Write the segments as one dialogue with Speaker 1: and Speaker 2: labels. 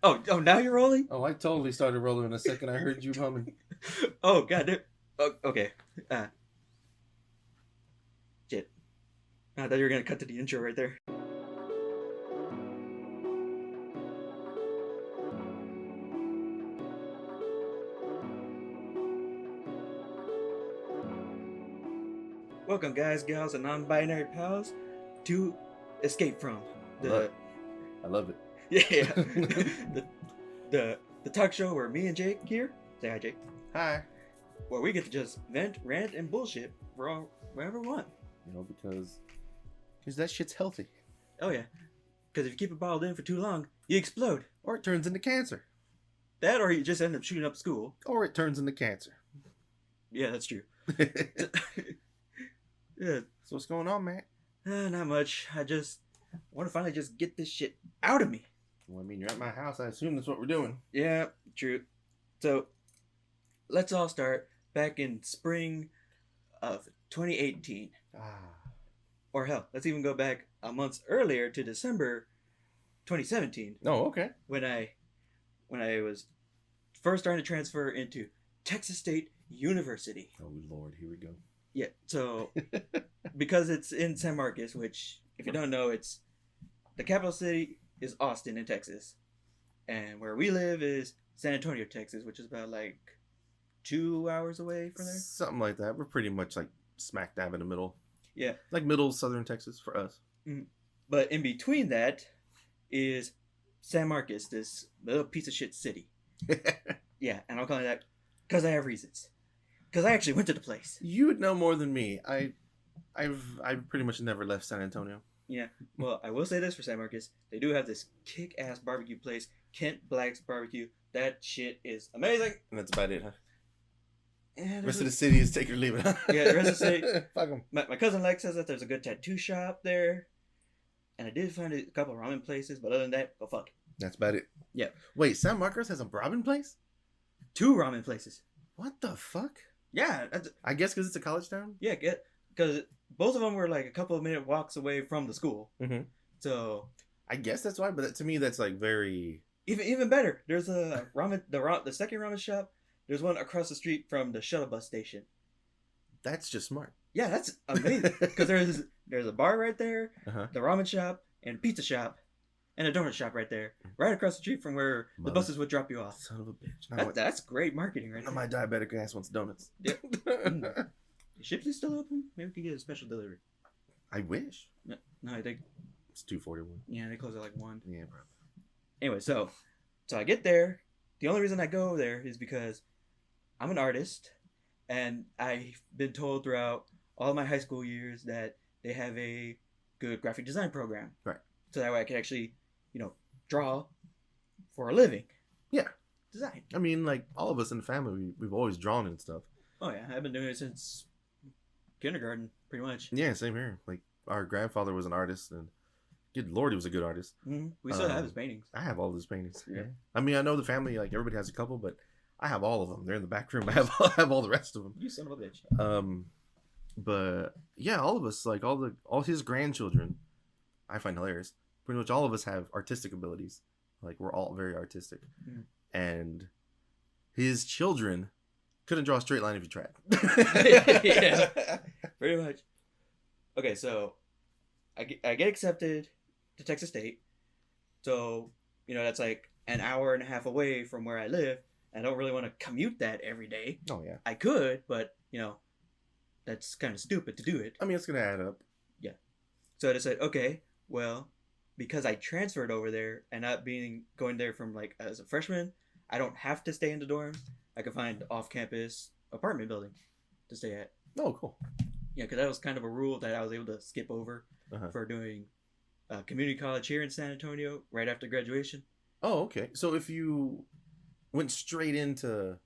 Speaker 1: Oh, now you're rolling?
Speaker 2: Oh, I totally started rolling in a second. I heard you humming.
Speaker 1: Oh, god. Okay. Shit. I thought you were gonna cut to the intro right there. Welcome, guys, gals, and non-binary pals, to Escape From
Speaker 2: I love it.
Speaker 1: Yeah, the talk show where me and Jake here say hi, Jake.
Speaker 2: Hi.
Speaker 1: Where we get to just vent, rant, and bullshit for wherever we want.
Speaker 2: Because that shit's healthy.
Speaker 1: Oh yeah, because if you keep it bottled in for too long, you explode.
Speaker 2: Or it turns into cancer.
Speaker 1: That, or you just end up shooting up school.
Speaker 2: Or it turns into cancer.
Speaker 1: Yeah, that's true. Yeah.
Speaker 2: So what's going on, man?
Speaker 1: Not much. I just want to finally just get this shit out of me.
Speaker 2: Well, I mean, you're at my house. I assume that's what we're doing.
Speaker 1: Yeah, true. So, let's all start back in spring of 2018. Or hell, let's even go back a month earlier to December 2017.
Speaker 2: Oh, okay.
Speaker 1: When I was first starting to transfer into Texas State University.
Speaker 2: Oh, Lord, here we go.
Speaker 1: Yeah, so because it's in San Marcos, which, if you don't know, it's the capital city is Austin in Texas, and where we live is San Antonio, Texas, which is about like 2 hours away from there.
Speaker 2: Something like that. We're pretty much like smack dab in the middle.
Speaker 1: Yeah,
Speaker 2: like middle southern Texas for us.
Speaker 1: But in between that is San Marcos, this little piece of shit city. Yeah, and I'm calling that because I have reasons. Because I actually went to the place.
Speaker 2: You would know more than me. I've pretty much never left San Antonio.
Speaker 1: Yeah. Well, I will say this for San Marcos. They do have this kick-ass barbecue place, Kent Black's Barbecue. That shit is amazing.
Speaker 2: And that's about it, huh?
Speaker 1: Yeah,
Speaker 2: the rest of the city is take or leave it, huh?
Speaker 1: Yeah, the rest of the city.
Speaker 2: Fuck them.
Speaker 1: My cousin Lex says that there's a good tattoo shop there. And I did find a couple of ramen places, but other than that, go fuck.
Speaker 2: That's about it.
Speaker 1: Yeah.
Speaker 2: Wait, San Marcos has a ramen place?
Speaker 1: 2 ramen places.
Speaker 2: What the fuck?
Speaker 1: Yeah.
Speaker 2: I guess because it's a college town?
Speaker 1: Yeah, because both of them were like a couple of minute walks away from the school.
Speaker 2: Mm-hmm.
Speaker 1: So
Speaker 2: I guess that's why, but to me that's like very...
Speaker 1: Even better. There's a ramen, the second ramen shop, there's one across the street from the shuttle bus station.
Speaker 2: That's just smart.
Speaker 1: Yeah, that's amazing. Because there's a bar right there, the ramen shop, and pizza shop, and a donut shop right there, right across the street from where the buses would drop you off.
Speaker 2: Son of a bitch.
Speaker 1: That's great marketing right now.
Speaker 2: My diabetic ass wants donuts.
Speaker 1: Yeah. Is Shipley still open? Maybe we could get a special delivery.
Speaker 2: I wish.
Speaker 1: No, I think
Speaker 2: it's 2:41.
Speaker 1: Yeah, they close at like 1.
Speaker 2: Yeah, bro.
Speaker 1: Anyway, so I get there. The only reason I go there is because I'm an artist, and I've been told throughout all my high school years that they have a good graphic design program.
Speaker 2: Right.
Speaker 1: So that way I can actually, draw for a living.
Speaker 2: Yeah.
Speaker 1: Design.
Speaker 2: I mean, like, all of us in the family, we've always drawn and stuff.
Speaker 1: Oh, yeah. I've been doing it since kindergarten, pretty much.
Speaker 2: Yeah, same here. Like, our grandfather was an artist, and good Lord, he was a good artist.
Speaker 1: Mm-hmm. We still have his paintings.
Speaker 2: I have all his paintings.
Speaker 1: Yeah.
Speaker 2: I mean, I know the family, like, everybody has a couple, but I have all of them. They're in the back room. I have all the rest of them.
Speaker 1: You son of a bitch.
Speaker 2: But, yeah, all of us, like, all his grandchildren, I find hilarious. Pretty much all of us have artistic abilities. Like, we're all very artistic. Mm. And his children couldn't draw a straight line if you tried.
Speaker 1: Yeah, pretty much. Okay, so I get accepted to Texas State. So, that's like an hour and a half away from where I live. I don't really want to commute that every day.
Speaker 2: Oh, yeah.
Speaker 1: I could, but, that's kind of stupid to do it.
Speaker 2: I mean, it's going to add up.
Speaker 1: Yeah. So I decided, okay, well, because I transferred over there and not going there from like as a freshman, I don't have to stay in the dorms. I could find off-campus apartment building to stay at.
Speaker 2: Oh, cool.
Speaker 1: Yeah, because that was kind of a rule that I was able to skip over for doing community college here in San Antonio right after graduation.
Speaker 2: Oh, okay. So if you went straight into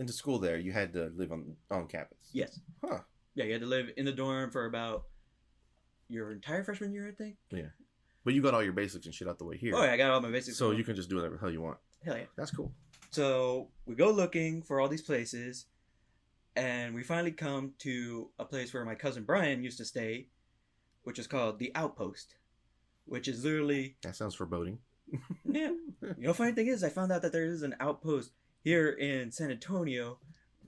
Speaker 2: school there, you had to live on campus?
Speaker 1: Yes.
Speaker 2: Huh.
Speaker 1: Yeah, you had to live in the dorm for about your entire freshman year, I think.
Speaker 2: Yeah. But you got all your basics and shit out the way here.
Speaker 1: Oh, yeah, I got all my basics.
Speaker 2: So you can just do whatever the hell you want.
Speaker 1: Hell yeah.
Speaker 2: That's cool.
Speaker 1: So we go looking for all these places, and we finally come to a place where my cousin Brian used to stay, which is called The Outpost. which is literally
Speaker 2: That sounds foreboding.
Speaker 1: yeah. You know, funny thing is, I found out that there is an outpost here in San Antonio,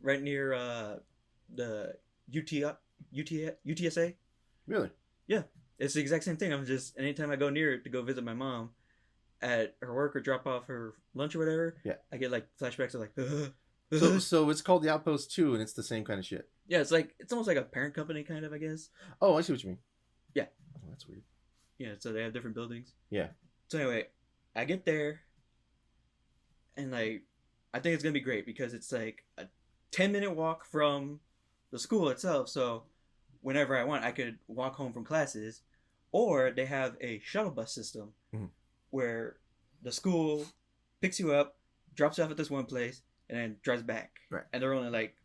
Speaker 1: right near the UTSA.
Speaker 2: Really?
Speaker 1: Yeah, it's the exact same thing. I'm just anytime I go near it to go visit my mom at her work or drop off her lunch or whatever,
Speaker 2: Yeah.
Speaker 1: I get like flashbacks of like.
Speaker 2: So it's called the Outpost 2, and it's the same kind of shit.
Speaker 1: Yeah, it's almost like a parent company kind of, I guess.
Speaker 2: Oh, I see what you mean.
Speaker 1: Yeah.
Speaker 2: Oh, that's weird.
Speaker 1: Yeah, so they have different buildings.
Speaker 2: Yeah.
Speaker 1: So anyway, I get there, and like, I think it's gonna be great because it's like a 10-minute walk from the school itself. So whenever I want, I could walk home from classes, or they have a shuttle bus system where the school picks you up, drops you off at this one place, and then drives back.
Speaker 2: Right.
Speaker 1: And they're only like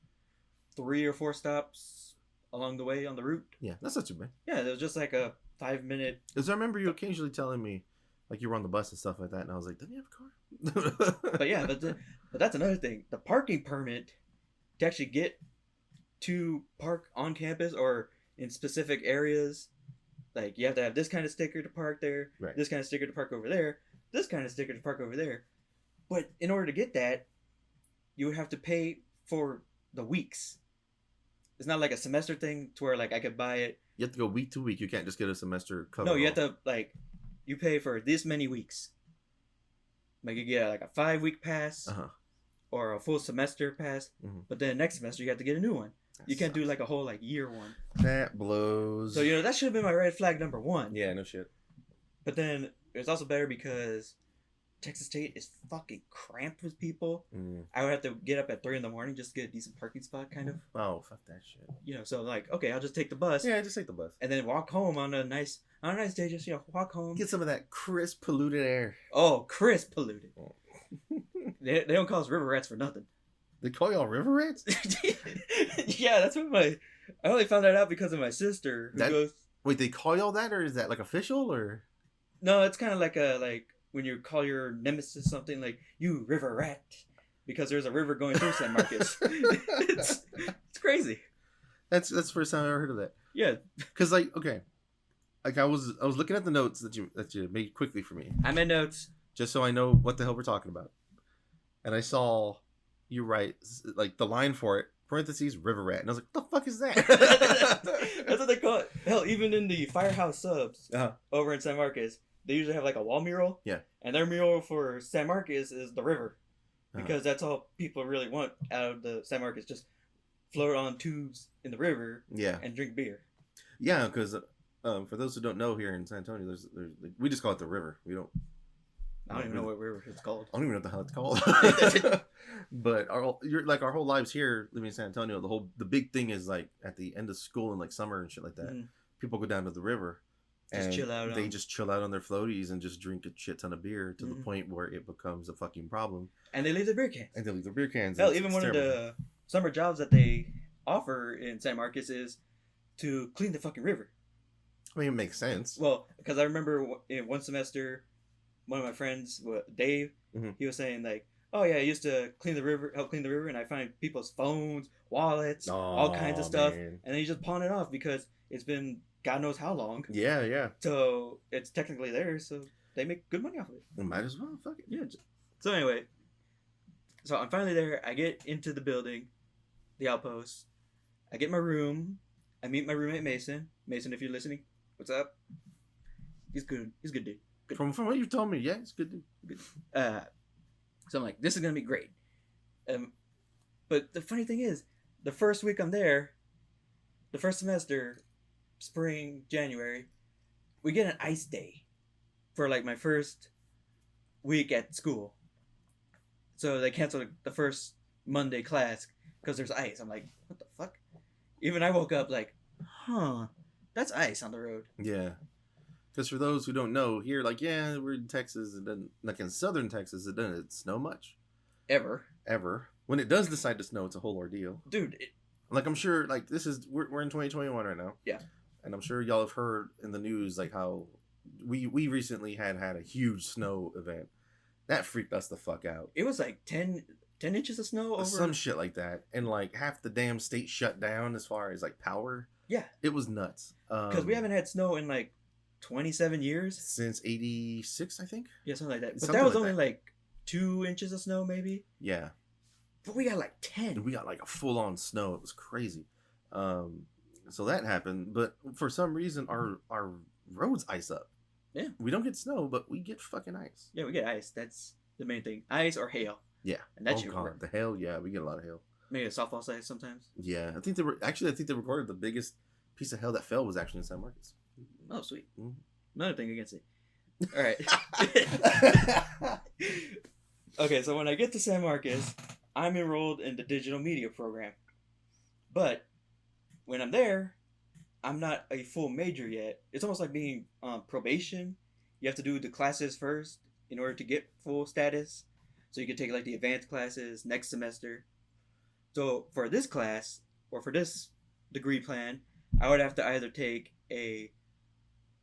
Speaker 1: 3 or 4 stops along the way on the route.
Speaker 2: Yeah, that's not too bad.
Speaker 1: Yeah, it was just like a 5-minute.
Speaker 2: Because I remember you occasionally telling me, like, you were on the bus and stuff like that, and I was like, doesn't he have a car?
Speaker 1: But yeah, but that's another thing. The parking permit to actually get to park on campus or in specific areas, like you have to have this kind of sticker to park there,
Speaker 2: Right.
Speaker 1: this kind of sticker to park over there, this kind of sticker to park over there. But in order to get that, you would have to pay for the weeks. It's not like a semester thing to where like I could buy it.
Speaker 2: You have to go week to week. You can't just get a semester cover.
Speaker 1: No, you have to like you pay for this many weeks. Like you get like a 5-week pass or a full semester pass, but then next semester you have to get a new one. You can't do like a whole like year one.
Speaker 2: That blows.
Speaker 1: So that should have been my red flag number 1.
Speaker 2: Yeah, no shit.
Speaker 1: But then it's also better because Texas State is fucking cramped with people. I would have to get up at 3 a.m. just to get a decent parking spot, kind of.
Speaker 2: Oh, fuck that shit.
Speaker 1: So like, okay, I'll just take the bus.
Speaker 2: Yeah, just take the bus.
Speaker 1: And then walk home on a nice day, just walk home.
Speaker 2: Get some of that crisp, polluted air.
Speaker 1: Oh, crisp polluted. they don't call us river rats for nothing.
Speaker 2: They call y'all river rats?
Speaker 1: Yeah, that's what I only found that out because of my sister who goes.
Speaker 2: Wait, they call y'all that, or is that like official, or?
Speaker 1: No, it's kind of like when you call your nemesis something like you river rat because there's a river going through San Marcos. it's crazy.
Speaker 2: That's the first time I ever heard of that.
Speaker 1: Yeah,
Speaker 2: because like I was looking at the notes that you made quickly for me.
Speaker 1: I made notes
Speaker 2: just so I know what the hell we're talking about, and I saw you write like the line for it parentheses river rat, and I was like, what the fuck is that?
Speaker 1: That's what they call it. Hell, even in the Firehouse subs over in San Marcos, they usually have like a wall mural.
Speaker 2: Yeah.
Speaker 1: And their mural for San Marcos is the river. Because that's all people really want out of the San Marcos. Just float on tubes in the river and drink beer.
Speaker 2: Yeah, because for those who don't know, here in San Antonio, there's we just call it the river. We don't.
Speaker 1: I don't even know what river it's called.
Speaker 2: I don't even know what the hell it's called. But our whole lives here living in San Antonio, the big thing is like at the end of school and like summer and shit like that, people go down to the river.
Speaker 1: Just chill out.
Speaker 2: They just chill out on their floaties and just drink a shit ton of beer to the point where it becomes a fucking problem.
Speaker 1: And they leave their beer cans. Hell, even one of the summer jobs that they offer in San Marcos is to clean the fucking river.
Speaker 2: I mean, it makes sense.
Speaker 1: Well, because I remember in one semester, one of my friends, Dave, he was saying like, oh yeah, I used to help clean the river, and I find people's phones, wallets, all kinds of stuff, and then you just pawn it off because it's been God knows how long.
Speaker 2: Yeah.
Speaker 1: So it's technically theirs, so they make good money off of it.
Speaker 2: Well, might as well, fuck it.
Speaker 1: Yeah. So anyway, so I'm finally there. I get into the building, the outpost. I get my room. I meet my roommate Mason. Mason, if you're listening, what's up? He's good. He's a good dude. Good.
Speaker 2: From what you've told me, yeah, it's good dude.
Speaker 1: Good. So I'm like, this is gonna be great. But the funny thing is, the first week I'm there, the first semester, spring, January, we get an ice day for like my first week at school. So they canceled the first Monday class because there's ice. I'm like, what the fuck? Even I woke up like, that's ice on the road.
Speaker 2: Yeah. Because for those who don't know, here, like, yeah, we're in Texas. It doesn't, like in southern Texas, it doesn't snow much.
Speaker 1: Ever.
Speaker 2: When it does decide to snow, it's a whole ordeal.
Speaker 1: Dude.
Speaker 2: Like, I'm sure, like, we're in 2021 right now.
Speaker 1: Yeah.
Speaker 2: And I'm sure y'all have heard in the news, like, how we recently had a huge snow event. That freaked us the fuck out.
Speaker 1: It was like 10 inches of snow over.
Speaker 2: Some shit like that. And, like, half the damn state shut down as far as, like, power.
Speaker 1: Yeah.
Speaker 2: It was nuts.
Speaker 1: Because we haven't had snow in, like, 27 years
Speaker 2: since '86, I think.
Speaker 1: Yeah, something like that. But
Speaker 2: Something
Speaker 1: that was
Speaker 2: like
Speaker 1: only
Speaker 2: that.
Speaker 1: like 2 inches of snow, maybe.
Speaker 2: Yeah,
Speaker 1: But we got like 10.
Speaker 2: and we got like a full-on snow. It was crazy. So that happened, but for some reason our roads ice up.
Speaker 1: Yeah.
Speaker 2: We don't get snow, but we get fucking ice.
Speaker 1: Yeah, we get ice. That's the main thing. Ice or hail.
Speaker 2: Yeah.
Speaker 1: And that
Speaker 2: Oh
Speaker 1: shit
Speaker 2: god,
Speaker 1: work.
Speaker 2: the hail. Yeah, we get a lot of hail.
Speaker 1: Maybe a softball size sometimes.
Speaker 2: Yeah, I think they recorded the biggest piece of hail that fell was actually in San Marcos.
Speaker 1: Oh, sweet.
Speaker 2: Mhm.
Speaker 1: Another thing against it. All right. Okay, so when I get to San Marcos, I'm enrolled in the digital media program. But when I'm there, I'm not a full major yet. It's almost like being on probation. You have to do the classes first in order to get full status. So you can take like the advanced classes next semester. So for this class, or for this degree plan, I would have to either take a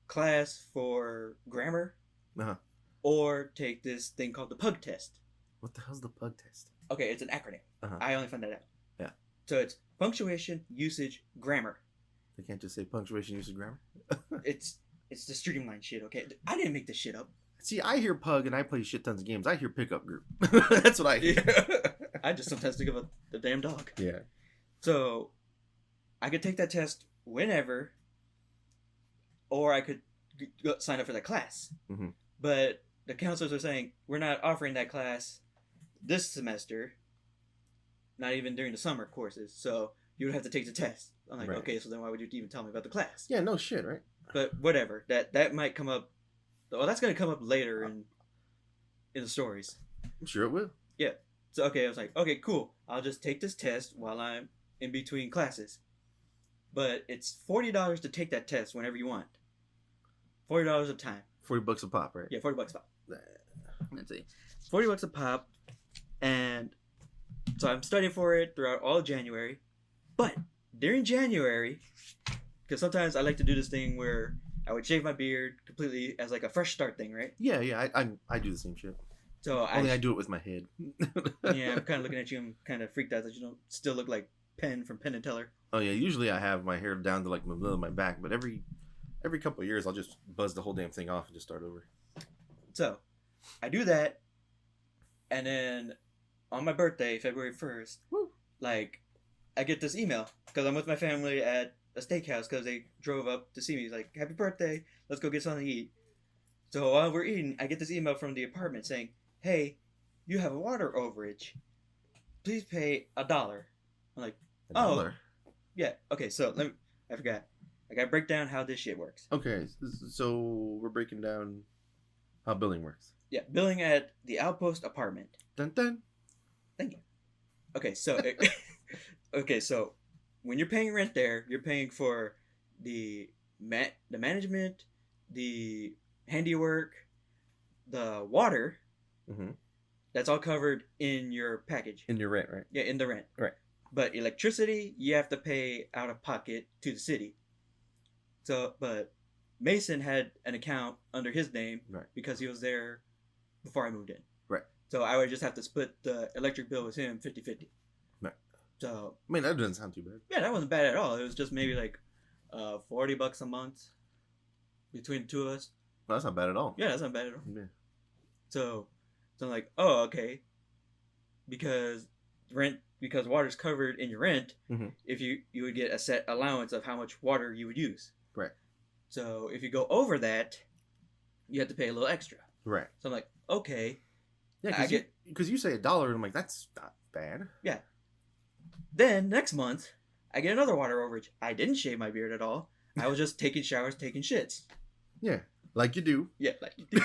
Speaker 1: class for grammar
Speaker 2: Uh-huh.
Speaker 1: or take this thing called the PUG test.
Speaker 2: What the hell's the pug test?
Speaker 1: Okay, it's an acronym.
Speaker 2: Uh-huh.
Speaker 1: I only found that out.
Speaker 2: Yeah.
Speaker 1: So it's punctuation, usage, grammar.
Speaker 2: They can't just say punctuation, usage, grammar.
Speaker 1: It's the streamline shit, okay? I didn't make this shit up.
Speaker 2: See, I hear pug and I play shit tons of games. I hear pickup group. That's what I hear.
Speaker 1: I just sometimes think of the damn dog.
Speaker 2: Yeah.
Speaker 1: So I could take that test whenever, or I could sign up for that class.
Speaker 2: Mhm.
Speaker 1: But the counselors are saying, we're not offering that class this semester, not even during the summer courses. So you would have to take the test. I'm like,
Speaker 2: Right.
Speaker 1: okay, so then why would you even tell me about the class?
Speaker 2: Yeah, no shit, right?
Speaker 1: But whatever. That might come up. Well, that's going to come up later in the stories.
Speaker 2: I'm sure it will.
Speaker 1: So, okay, I was like, okay, cool. I'll just take this test while I'm in between classes. But it's $40 to take that test whenever you want. $40 a time.
Speaker 2: $40 a pop, right?
Speaker 1: Yeah, $40 a pop. Let's see. $40 a pop. And so I'm studying for it throughout all of January. But during January, because sometimes I like to do this thing where I would shave my beard completely as like a fresh start thing, right?
Speaker 2: Yeah, I do the same shit.
Speaker 1: So
Speaker 2: Only I do it with my head.
Speaker 1: Yeah, I'm kind of looking at you. I'm kind of freaked out that you don't still look like Penn from Penn and Teller.
Speaker 2: Oh yeah, usually I have my hair down to like the middle of my back, but every couple of years I'll just buzz the whole damn thing off and just start over.
Speaker 1: So I do that, and then on my birthday, February 1st,
Speaker 2: Woo.
Speaker 1: like I get this email because I'm with my family at a steakhouse because they drove up to see me. He's like, "Happy birthday! Let's go get something to eat." So while we're eating, I get this email from the apartment saying, "Hey, you have a water overage. Please pay $1." I'm like,
Speaker 2: $1.
Speaker 1: "Yeah, okay." So I forgot. I gotta break down how this shit works.
Speaker 2: Okay, so we're breaking down how billing works.
Speaker 1: Yeah, billing at the Outpost apartment.
Speaker 2: Dun dun.
Speaker 1: Thank you. Okay, so so when you're paying rent there, you're paying for the management, the handiwork, the water.
Speaker 2: Mm-hmm.
Speaker 1: That's all covered in your package.
Speaker 2: In your rent, right?
Speaker 1: Yeah, in the rent.
Speaker 2: Right.
Speaker 1: But electricity, you have to pay out of pocket to the city. So, but Mason had an account under his name
Speaker 2: Right.
Speaker 1: because he was there before I moved in.
Speaker 2: Right.
Speaker 1: So I would just have to split the electric bill with him 50-50.
Speaker 2: Right.
Speaker 1: So
Speaker 2: I mean, that doesn't sound too bad.
Speaker 1: yeah, that wasn't bad at all. It was just maybe like $40 a month between the two of us.
Speaker 2: No, that's not bad at all.
Speaker 1: Yeah, that's not bad at all.
Speaker 2: Yeah.
Speaker 1: So I'm like, oh, okay. Because water's covered in your rent,
Speaker 2: Mhm.
Speaker 1: if you would get a set allowance of how much water you would use.
Speaker 2: Right.
Speaker 1: So if you go over that, you have to pay a little extra.
Speaker 2: Right.
Speaker 1: So I'm like, okay.
Speaker 2: Yeah,
Speaker 1: I
Speaker 2: because you say $1, and I'm like, that's not bad.
Speaker 1: Then next month, I get another water overage. I didn't shave my beard at all. I was just taking showers, taking shits.
Speaker 2: Yeah, like you do.
Speaker 1: Yeah, like you do.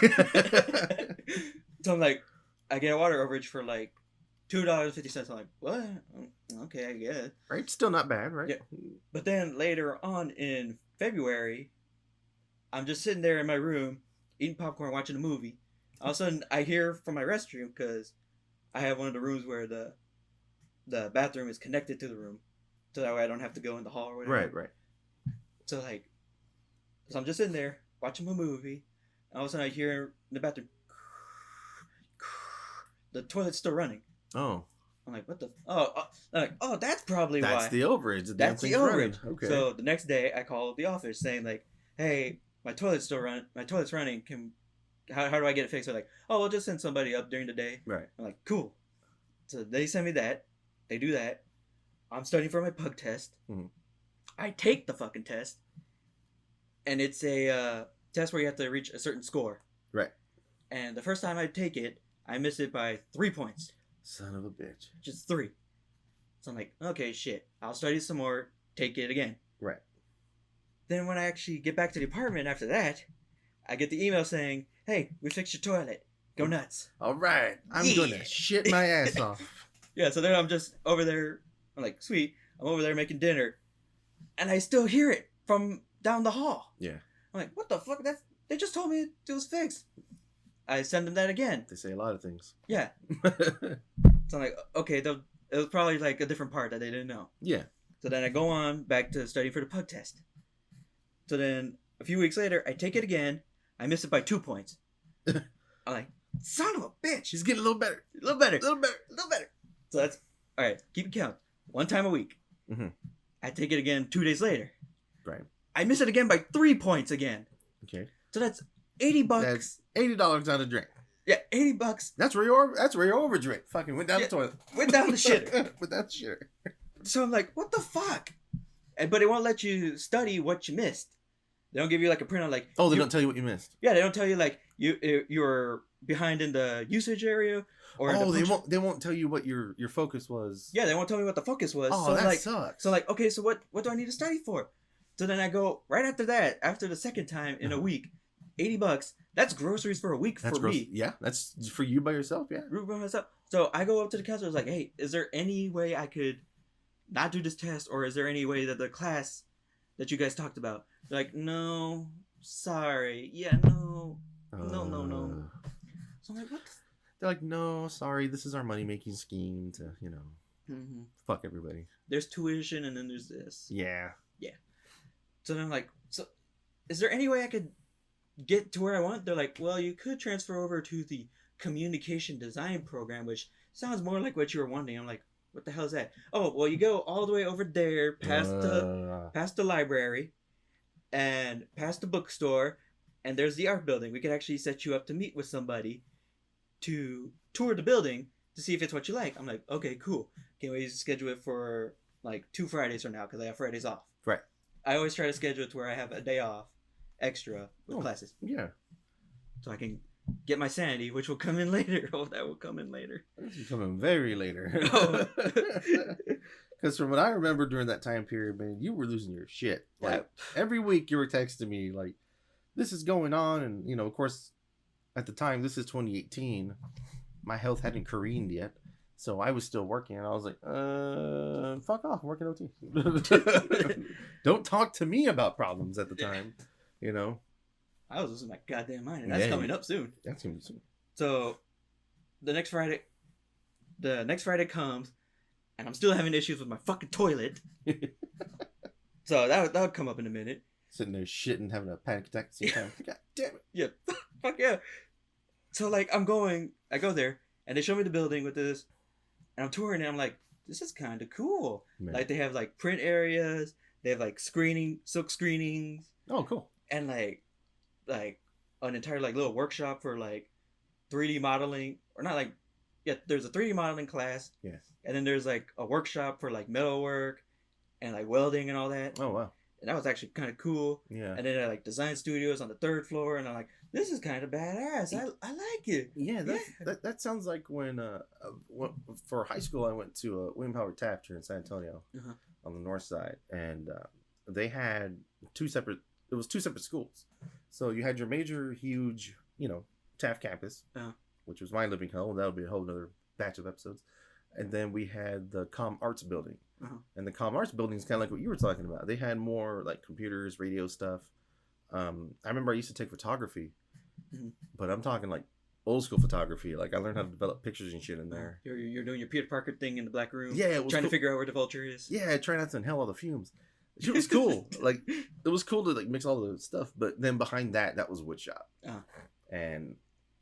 Speaker 1: So I'm like, I get a water overage for like $2.50. I'm like, what? Okay, I guess.
Speaker 2: Right, still not bad, right?
Speaker 1: Yeah. But then later on in February, I'm just sitting there in my room eating popcorn, watching a movie. All of a sudden, I hear from my restroom because I have one of the rooms where the bathroom is connected to the room, so that way I don't have to go in the hall or whatever.
Speaker 2: Right.
Speaker 1: So I'm just sitting there watching my movie, and all of a sudden I hear in the bathroom, the toilet's still running.
Speaker 2: Oh,
Speaker 1: I'm like, what the? I'm like, oh, that's probably
Speaker 2: that's
Speaker 1: why.
Speaker 2: the overage. The damn
Speaker 1: That's the
Speaker 2: thing's running.
Speaker 1: overage.
Speaker 2: Okay.
Speaker 1: So the next day, I called the office saying like, hey, my toilet's still running. My toilet's running. How do I get it fixed? They're like, oh, we'll just send somebody up during the day.
Speaker 2: Right.
Speaker 1: I'm like, cool. So they send me that. They do that. I'm studying for my pug test.
Speaker 2: Mm-hmm.
Speaker 1: I take the fucking test, and it's a test where you have to reach a certain score.
Speaker 2: Right.
Speaker 1: And the first time I take it, I miss it by 3 points.
Speaker 2: Son of a bitch.
Speaker 1: Just 3. So I'm like, okay, shit. I'll study some more. Take it again.
Speaker 2: Right.
Speaker 1: Then when I actually get back to the apartment after that, I get the email saying, hey, we fixed your toilet. Go nuts.
Speaker 2: All right. I'm going to shit my ass off.
Speaker 1: Yeah, so then I'm just over there. I'm like, sweet. I'm over there making dinner. And I still hear it from down the hall.
Speaker 2: Yeah. I'm
Speaker 1: like, what the fuck? They just told me it was fixed. I send them that again.
Speaker 2: They say a lot of things.
Speaker 1: Yeah. So I'm like, okay, it was probably like a different part that they didn't know.
Speaker 2: Yeah.
Speaker 1: So then I go on back to studying for the pug test. So then a few weeks later, I take it again. I miss it by 2 points. I'm like, son of a bitch.
Speaker 2: She's getting a little better.
Speaker 1: A little better. So that's, all right, keep it count. 1 time a week.
Speaker 2: Mm-hmm.
Speaker 1: I take it again 2 days later.
Speaker 2: Right.
Speaker 1: I miss it again by 3 points again.
Speaker 2: Okay.
Speaker 1: So that's $80.
Speaker 2: That's $80 on a drink.
Speaker 1: Yeah, $80.
Speaker 2: That's where your overdrink fucking went down the toilet.
Speaker 1: Went down the shitter.
Speaker 2: Went down the shitter.
Speaker 1: So I'm like, what the fuck? But it won't let you study what you missed. They don't give you like a printout like.
Speaker 2: Oh, they don't tell you what you missed.
Speaker 1: Yeah, they don't tell you like you're behind in the usage area. Or
Speaker 2: they won't tell you what your focus was.
Speaker 1: Yeah, they won't tell me what the focus was.
Speaker 2: Oh,
Speaker 1: so
Speaker 2: that
Speaker 1: like,
Speaker 2: sucks.
Speaker 1: So like, okay, so what do I need to study for? So then I go right after that, after the second time in a week, $80. That's groceries for a week for me.
Speaker 2: Yeah, that's for you by yourself. Yeah,
Speaker 1: by myself. So I go up to the counselor. I was like, hey, is there any way I could not do this test, or is there any way that the class that you guys talked about? They're like, no, sorry, yeah, no. So I'm like, what?
Speaker 2: They're like, no, sorry, this is our money making scheme to, fuck everybody.
Speaker 1: There's tuition and then there's this.
Speaker 2: Yeah.
Speaker 1: So then I'm like, so is there any way I could get to where I want? They're like, well, you could transfer over to the communication design program, which sounds more like what you were wanting. I'm like, what the hell is that? Oh, well, you go all the way over there past the library and past the bookstore, and there's the art building. We could actually set you up to meet with somebody to tour the building to see if it's what you like. I'm like, okay, cool. Can't wait to schedule it for like 2 Fridays from now because I have Fridays off.
Speaker 2: Right.
Speaker 1: I always try to schedule it to where I have a day off extra with classes.
Speaker 2: Yeah.
Speaker 1: So I can get my sanity, which will come in later. Oh, that will come in later.
Speaker 2: This is coming very later. Because from what I remember during that time period, man, you were losing your shit. Like every week you were texting me like, this is going on. And, of course, at the time, this is 2018. My health hadn't careened yet. So I was still working, and I was like, fuck off, I'm working OT. Don't talk to me about problems at the time,
Speaker 1: I was losing my goddamn mind, and that's coming up soon.
Speaker 2: That's coming soon.
Speaker 1: So, the next Friday comes, and I'm still having issues with my fucking toilet. So that would come up in a minute.
Speaker 2: Sitting there shitting, having a panic attack at the same time. God damn it.
Speaker 1: Yeah, fuck yeah. So, like, I go there, and they show me the building with this, and I'm touring, and I'm like, this is kind of cool. Man. Like, they have, like, print areas, they have, like, silk screenings.
Speaker 2: Oh, cool.
Speaker 1: And, like an entire, like, little workshop for, like, 3D modeling, or not, like, yeah, there's a 3D modeling class.
Speaker 2: Yeah.
Speaker 1: And then there's, like, a workshop for, like, metalwork and, like, welding and all that.
Speaker 2: Oh, wow.
Speaker 1: And that was actually kind of cool.
Speaker 2: Yeah.
Speaker 1: And then they had, like, design studios on the 3rd floor, and I'm like, this is kind of badass. I like it.
Speaker 2: Yeah, that sounds like when for high school I went to William Howard Taft here in San Antonio on the north side, and they had two separate schools. So you had your major, huge, Taft campus, which was my living hell. That'll be a whole other batch of episodes. And then we had the Com Arts building, and the Com Arts building is kind of like what you were talking about. They had more like computers, radio stuff. I remember I used to take photography. But I'm talking like old school photography. Like I learned how to develop pictures and shit in there.
Speaker 1: You're doing your Peter Parker thing in the black room.
Speaker 2: Yeah, it was
Speaker 1: trying to figure out where the vulture is.
Speaker 2: Yeah, trying not to inhale all the fumes. It was cool. Like it was cool to like mix all the stuff. But then behind that was wood shop. And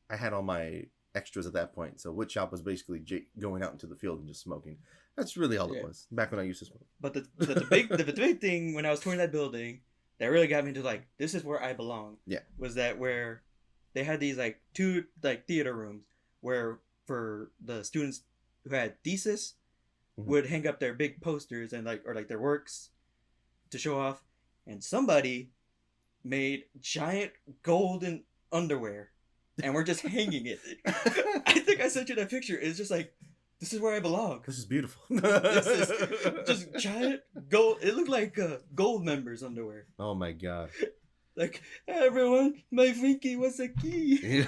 Speaker 2: I had all my extras at that point. So wood shop was basically going out into the field and just smoking. That's really all it was. Back when I used to smoke.
Speaker 1: But the big thing when I was touring that building that really got me to like, this is where I belong.
Speaker 2: Yeah.
Speaker 1: Was that where they had these like 2 like theater rooms where for the students who had thesis would hang up their big posters and like, or like their works to show off. And somebody made giant golden underwear and we're just hanging it. I think I sent you that picture. It's just like, this is where I belong.
Speaker 2: This is beautiful.
Speaker 1: This is just giant gold. It looked like gold members underwear.
Speaker 2: Oh my god.
Speaker 1: Like, hey, everyone, my Finky was a key.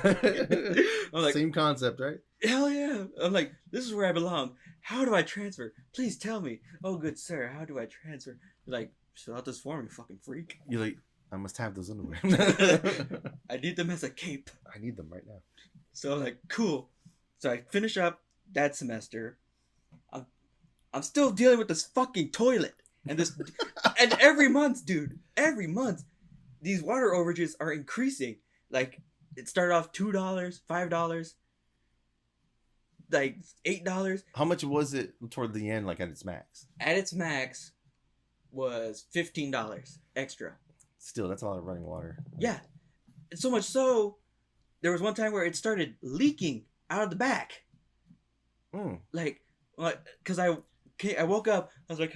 Speaker 1: I'm like,
Speaker 2: same concept, right?
Speaker 1: hell yeah. I'm like, this is where I belong. How do I transfer? Please tell me. Oh, good sir, how do I transfer? You're like, fill out this form, you fucking freak.
Speaker 2: You're like, I must have those underwear.
Speaker 1: I need them as a cape.
Speaker 2: I need them right now.
Speaker 1: So I'm like, cool. So I finish up that semester. I'm still dealing with this fucking toilet. And this and every month, dude, every month, these water overages are increasing. Like, it started off $2, $5, like $8.
Speaker 2: How much was it toward the end, like at its max?
Speaker 1: At its max was $15 extra.
Speaker 2: Still, that's a lot of running water.
Speaker 1: Yeah. So much so, there was one time where it started leaking out of the back. Like, because I woke up, I was like,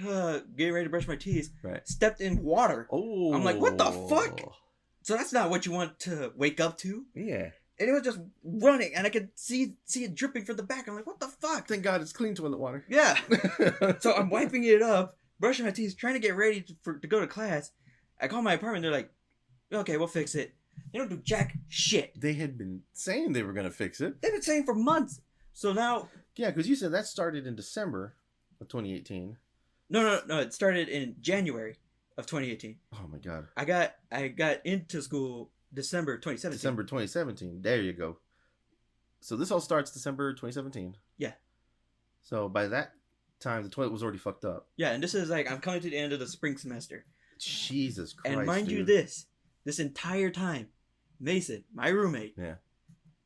Speaker 1: getting ready to brush my teeth.
Speaker 2: Right.
Speaker 1: Stepped in water.
Speaker 2: Oh.
Speaker 1: I'm like, what the fuck? So that's not what you want to wake up to.
Speaker 2: Yeah.
Speaker 1: And it was just running, and I could see it dripping from the back. I'm like, what the fuck?
Speaker 2: Thank God it's clean toilet water.
Speaker 1: Yeah. So I'm wiping it up, brushing my teeth, trying to get ready to go to class. I call my apartment. They're like, okay, we'll fix it. They don't do jack shit.
Speaker 2: They had been saying they were going to fix it.
Speaker 1: They've been saying for months. So now...
Speaker 2: Yeah, because you said that started in December of 2018.
Speaker 1: No. It started in January of 2018.
Speaker 2: Oh, my God.
Speaker 1: I got into school December 2017.
Speaker 2: December 2017. There you go. So this all starts December 2017.
Speaker 1: Yeah.
Speaker 2: So by that time, the toilet was already fucked up.
Speaker 1: Yeah, and this is like, I'm coming to the end of the spring semester.
Speaker 2: Jesus Christ.
Speaker 1: And mind you this entire time, Mason, my roommate,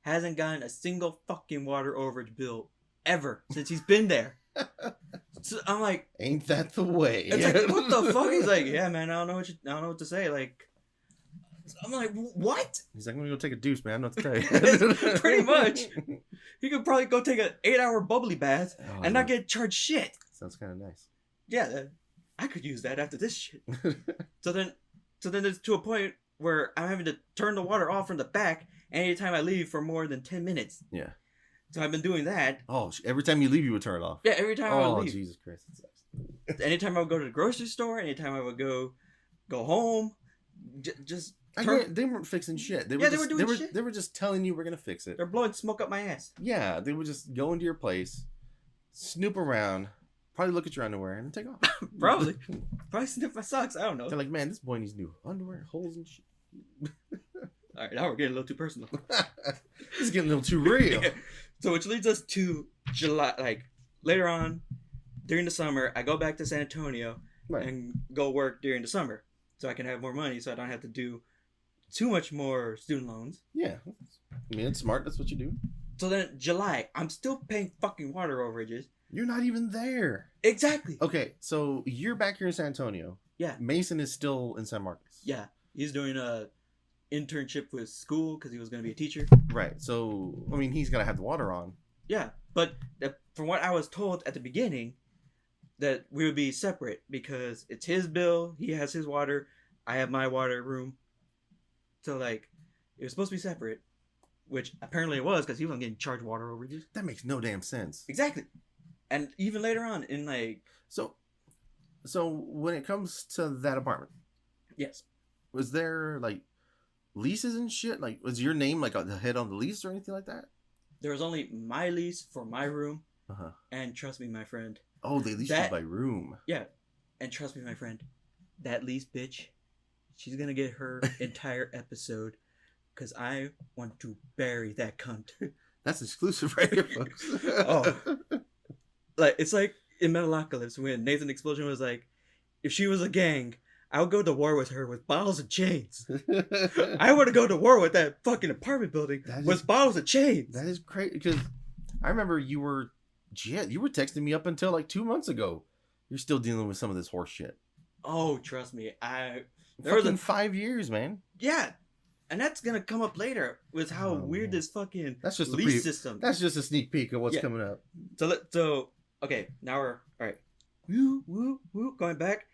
Speaker 1: hasn't gotten a single fucking water overage bill ever since he's been there. So I'm like,
Speaker 2: ain't that the way?
Speaker 1: It's like, what the fuck? He's like, yeah, man, I don't know what to say. Like, I'm like, what?
Speaker 2: He's like, I'm gonna go take a deuce, man. I don't know what to tell you.
Speaker 1: Pretty much. He could probably go take an 8-hour bubbly bath and not get charged shit.
Speaker 2: Sounds kind of nice.
Speaker 1: Yeah, I could use that after this shit. So then it's to a point where I'm having to turn the water off from the back anytime I leave for more than 10 minutes.
Speaker 2: Yeah.
Speaker 1: So I've been doing that.
Speaker 2: Oh, every time you leave, you would turn it off.
Speaker 1: Yeah, every time I would leave.
Speaker 2: Oh, Jesus Christ. That sucks.
Speaker 1: Anytime I would go to the grocery store, anytime I would go home, just turn...
Speaker 2: They weren't fixing shit. They
Speaker 1: were doing shit.
Speaker 2: They were just telling you we're going to fix it.
Speaker 1: They're blowing smoke up my ass.
Speaker 2: Yeah, they would just go into your place, snoop around, probably look at your underwear, and then take off.
Speaker 1: Probably sniff my socks. I don't know.
Speaker 2: They're like, man, this boy needs new underwear, holes and shit.
Speaker 1: All right, now we're getting a little too personal.
Speaker 2: This is getting a little too real.
Speaker 1: Yeah. So which leads us to July, like later on during the summer, I go back to San Antonio and go work during the summer so I can have more money so I don't have to do too much more student loans.
Speaker 2: Yeah. I mean, it's smart. That's what you do.
Speaker 1: So then July, I'm still paying fucking water overages.
Speaker 2: You're not even there.
Speaker 1: Exactly.
Speaker 2: Okay, so you're back here in San Antonio.
Speaker 1: Yeah.
Speaker 2: Mason is still in San Marcos.
Speaker 1: Yeah. He's doing a internship with school because he was going to be a teacher.
Speaker 2: Right. So, I mean, he's got to have the water on.
Speaker 1: Yeah. But from what I was told at the beginning, that we would be separate because it's his bill. He has his water. I have my water room. So, like, it was supposed to be separate, which apparently it was because he wasn't getting charged water overages.
Speaker 2: That makes no damn sense.
Speaker 1: Exactly. And even later on in, like...
Speaker 2: So when it comes to that apartment...
Speaker 1: Yes.
Speaker 2: Was there, like, leases and shit? Like, was your name, like, the head on the lease or anything like that?
Speaker 1: There was only my lease for my room.
Speaker 2: Uh-huh.
Speaker 1: And trust me, my friend...
Speaker 2: Oh, they leased you by room.
Speaker 1: Yeah. And trust me, my friend, that lease bitch, she's going to get her entire episode because I want to bury that cunt.
Speaker 2: That's exclusive right here, folks.
Speaker 1: Oh. Like, it's like in Metalocalypse when Nathan Explosion was like, if she was a gang, I would go to war with her with bottles and chains. I want to go to war with that fucking apartment building with bottles and chains.
Speaker 2: That is crazy because I remember you were texting me up until like 2 months ago. You're still dealing with some of this horse shit.
Speaker 1: Oh, trust me. There was
Speaker 2: fucking 5 years, man.
Speaker 1: Yeah, and that's gonna come up later with how weird this fucking
Speaker 2: That's just
Speaker 1: lease system.
Speaker 2: That's just a sneak peek of what's coming up.
Speaker 1: So okay, now we're all right. Woo woo woo. Going back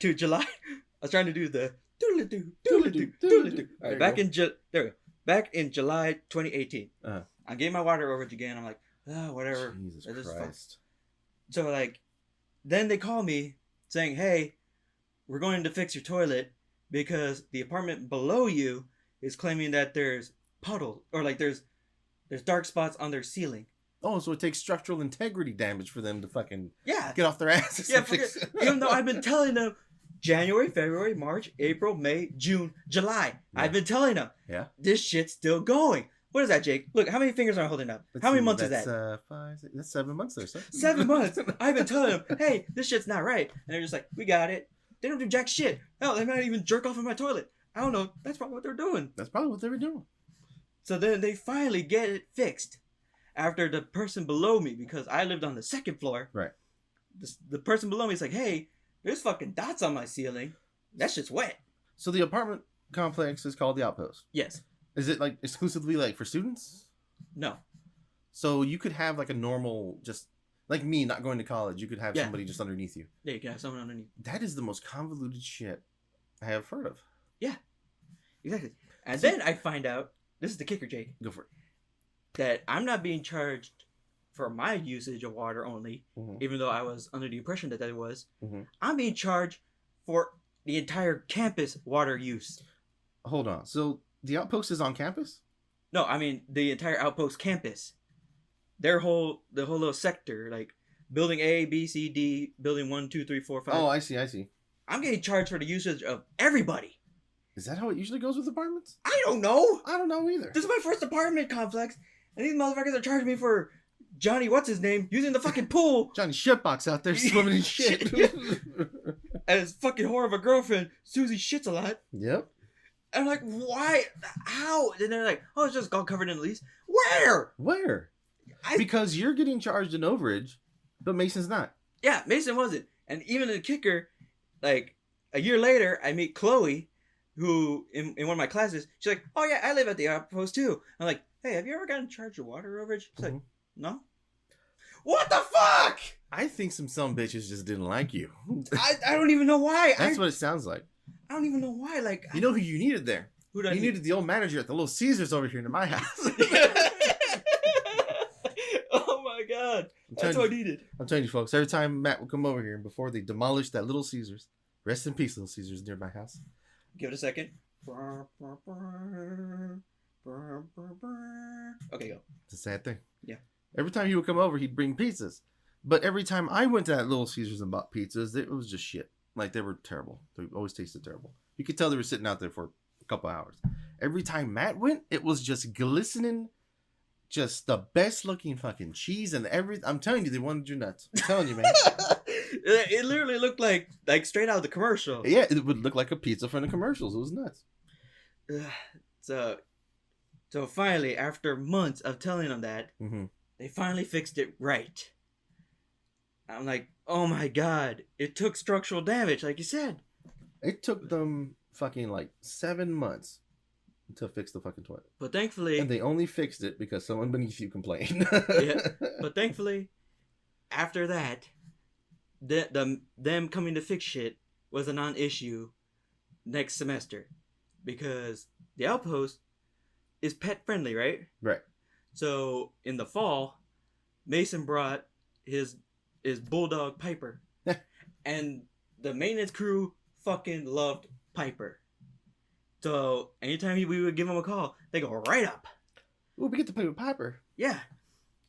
Speaker 1: to July. I was trying to do the doodle doo doodle doo doodle doo. All right, back in there we go. Back in July 2018. I gave my water overage again. I'm like, whatever.
Speaker 2: Jesus Christ.
Speaker 1: So like, then they call me saying, hey, we're going to fix your toilet because the apartment below you is claiming that there's puddle or like there's dark spots on their ceiling.
Speaker 2: Oh, so it takes structural integrity damage for them to fucking
Speaker 1: get
Speaker 2: off their asses.
Speaker 1: Yeah, even though I've been telling them January, February, March, April, May, June, July. Yeah. I've been telling them.
Speaker 2: Yeah.
Speaker 1: This shit's still going. What is that, Jake? Look, how many fingers am I holding up? How many months is that?
Speaker 2: 5, 6, that's 7 months there, sir.
Speaker 1: 7 months. I've been telling them, hey, this shit's not right. And they're just like, we got it. They don't do jack shit. Hell, they might even jerk off in my toilet. I don't know. That's probably what they're doing.
Speaker 2: That's probably what they were doing.
Speaker 1: So then they finally get it fixed. After the person below me, because I lived on the second floor.
Speaker 2: Right.
Speaker 1: The person below me is like, hey, there's fucking dots on my ceiling. That shit's wet.
Speaker 2: So the apartment complex is called the Outpost?
Speaker 1: Yes.
Speaker 2: Is it like exclusively like for students?
Speaker 1: No.
Speaker 2: So you could have like a normal, just like me not going to college, you could have somebody just underneath you.
Speaker 1: Yeah, you can have someone underneath.
Speaker 2: That is the most convoluted shit I have heard of.
Speaker 1: Yeah. Exactly. And then I find out, this is the kicker, Jake.
Speaker 2: Go for it.
Speaker 1: That I'm not being charged for my usage of water only, even though I was under the impression that it was. I'm being charged for the entire campus water use.
Speaker 2: Hold on. So the Outpost is on campus?
Speaker 1: No, I mean the entire Outpost campus. The whole little sector, like building A, B, C, D, building 1, 2, 3, 4, 5.
Speaker 2: Oh, I see.
Speaker 1: I'm getting charged for the usage of everybody.
Speaker 2: Is that how it usually goes with apartments?
Speaker 1: I don't know.
Speaker 2: I don't know either.
Speaker 1: This is my first apartment complex, and these motherfuckers are charging me for Johnny, what's his name, using the fucking pool.
Speaker 2: Johnny Shitbox out there swimming in shit.
Speaker 1: And his fucking whore of a girlfriend, Susie, shits a lot.
Speaker 2: Yep.
Speaker 1: And I'm like, why? How? And they're like, oh, it's just all covered in leaves. Where?
Speaker 2: Because you're getting charged an overage, but Mason's not.
Speaker 1: Yeah, Mason wasn't. And even the kicker, like, a year later, I meet Chloe, who, in one of my classes, she's like, oh yeah, I live at the Outpost too. I'm like, hey, have you ever gotten charged a water overage? She's like, no. What the fuck?
Speaker 2: I think some bitches just didn't like you.
Speaker 1: I don't even know why.
Speaker 2: That's what it sounds like.
Speaker 1: I don't even know why. Like,
Speaker 2: you know who you needed there?
Speaker 1: Who did
Speaker 2: you needed the old manager at the Little Caesars over here in my house.
Speaker 1: Oh my god. That's what I needed.
Speaker 2: I'm telling you, folks, every time Matt would come over here and before they demolished that Little Caesars, rest in peace, Little Caesars near my house.
Speaker 1: Give it a second. Okay, go.
Speaker 2: It's a sad thing.
Speaker 1: Yeah.
Speaker 2: Every time he would come over, he'd bring pizzas. But every time I went to that Little Caesars and bought pizzas, it was just shit. Like, they were terrible. They always tasted terrible. You could tell they were sitting out there for a couple hours. Every time Matt went, it was just glistening, just the best looking fucking cheese and everything. I'm telling you, they wanted your nuts. I'm telling you, man.
Speaker 1: It literally looked like straight out of the commercial.
Speaker 2: Yeah, it would look like a pizza from the commercials. It was nuts.
Speaker 1: So finally, after months of telling them that, they finally fixed it right. I'm like, oh my god, it took structural damage, like you said.
Speaker 2: It took them fucking like 7 months to fix the fucking toilet.
Speaker 1: But thankfully...
Speaker 2: And they only fixed it because someone beneath you complained.
Speaker 1: Yeah, but thankfully, after that, them coming to fix shit was a non-issue next semester. Because the Outpost is pet friendly, right?
Speaker 2: Right.
Speaker 1: So in the fall, Mason brought his bulldog Piper. And the maintenance crew fucking loved Piper. So anytime we would give them a call, they go right up.
Speaker 2: Ooh, we get to play with Piper.
Speaker 1: Yeah.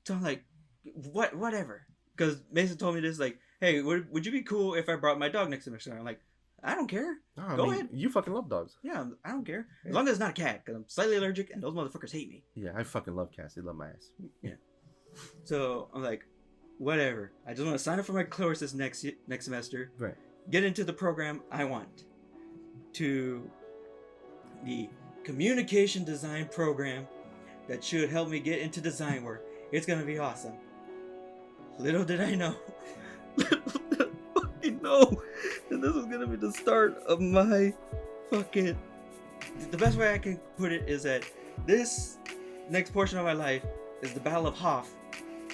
Speaker 1: So I'm like, whatever. Because Mason told me this, like, hey, would you be cool if I brought my dog next semester? I'm like, I don't care. Go ahead.
Speaker 2: You fucking love dogs.
Speaker 1: Yeah, I don't care. As long as it's not a cat, because I'm slightly allergic, and those motherfuckers hate me.
Speaker 2: Yeah, I fucking love cats. They love my ass.
Speaker 1: Yeah. So I'm like, whatever. I just want to sign up for my courses next semester.
Speaker 2: Right.
Speaker 1: Get into the program I want. To the communication design program that should help me get into design work. It's gonna be awesome. Little did I know. Little did I fucking know. And this was gonna be the start of my fucking. The best way I can put it is that this next portion of my life is the Battle of Hoth,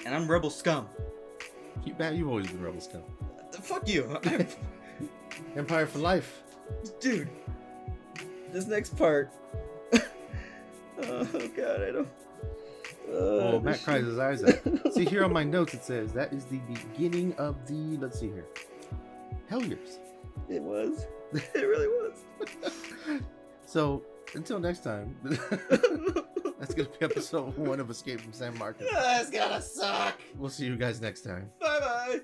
Speaker 1: and I'm rebel scum.
Speaker 2: You've always been rebel scum.
Speaker 1: Fuck you.
Speaker 2: Empire for life.
Speaker 1: Dude, this next part. Oh god, I don't.
Speaker 2: Oh, Matt cries his eyes out. See here on my notes, it says that is the beginning of the. Let's see here. Hell years.
Speaker 1: It was. It really was.
Speaker 2: So until next time, that's gonna be episode 1 of Escape from San Marcos.
Speaker 1: That's gonna suck.
Speaker 2: We'll see you guys next time.
Speaker 1: Bye bye.